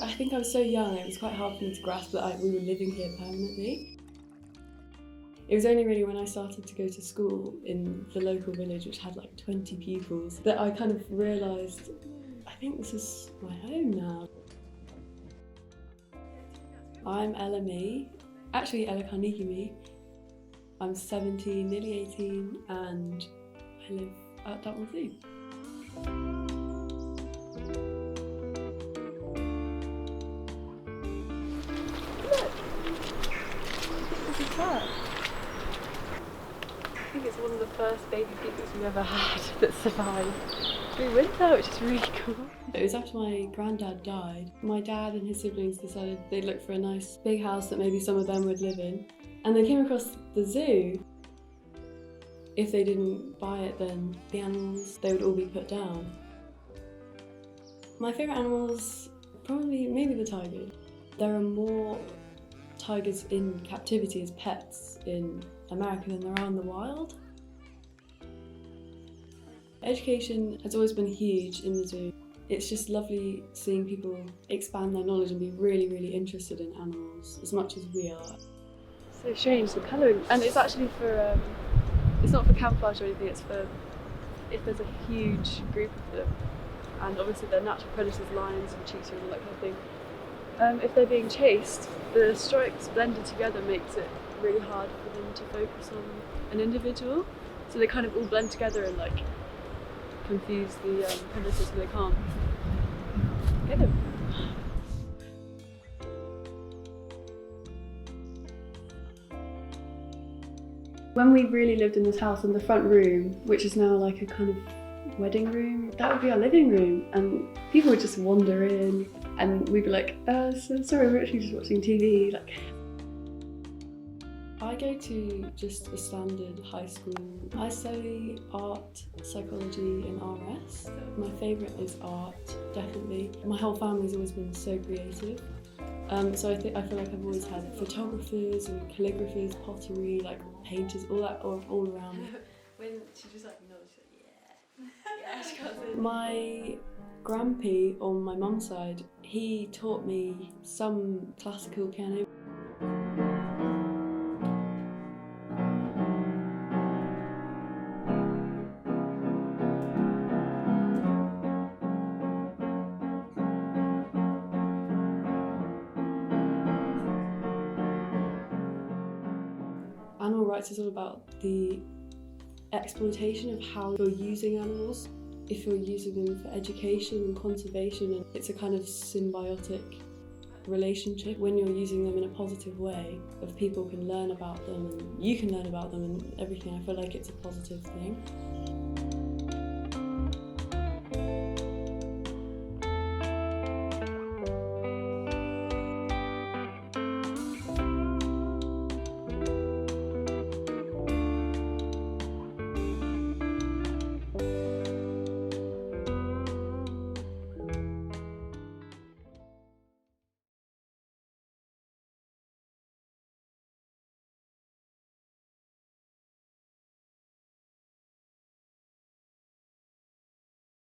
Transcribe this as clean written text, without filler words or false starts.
I think I was so young, it was quite hard for me to grasp that we were living here permanently. It was only really when I started to go to school in the local village, which had like 20 pupils, that I kind of realised, I think this is my home now. I'm Ella Mee, actually Ella Mee. I'm 17, nearly 18, and I live at Dartmoor Zoo. Look! There's a cat. I think it's one of the first baby piglets we've ever had that survived through winter, which is really cool. It was after my granddad died. My dad and his siblings decided they'd look for a nice big house that maybe some of them would live in. And they came across the zoo. If they didn't buy it, then the animals, they would all be put down. My favourite animals, maybe the tiger. There are more tigers in captivity as pets in America than there are in the wild. Education has always been huge in the zoo. It's just lovely seeing people expand their knowledge and be really, really interested in animals as much as we are. So strange, the colouring. And it's actually for, it's not for camouflage or anything, it's for if there's a huge group of them. And obviously they're natural predators, lions and cheetah and all that kind of thing. If they're being chased, the stripes blended together makes it really hard for them to focus on an individual. So they kind of all blend together and like confuse the predators so they can't get them. When we really lived in this house, in the front room, which is now like a kind of wedding room, that would be our living room, and people would just wander in and we'd be like, so sorry, we're actually just watching TV. Like, I go to just a standard high school. I study art, psychology and RS. My favourite is art, definitely. My whole family's always been so creative. So I feel like I've always had photographers and calligraphers, pottery, like painters, all that all around me. When she just like nods, she's like, yeah, she got it. My grampy on my mum's side, he taught me some classical piano. Animal rights is all about the exploitation of how you're using animals. If you're using them for education and conservation, and it's a kind of symbiotic relationship when you're using them in a positive way, of people can learn about them and you can learn about them and everything. I feel like it's a positive thing.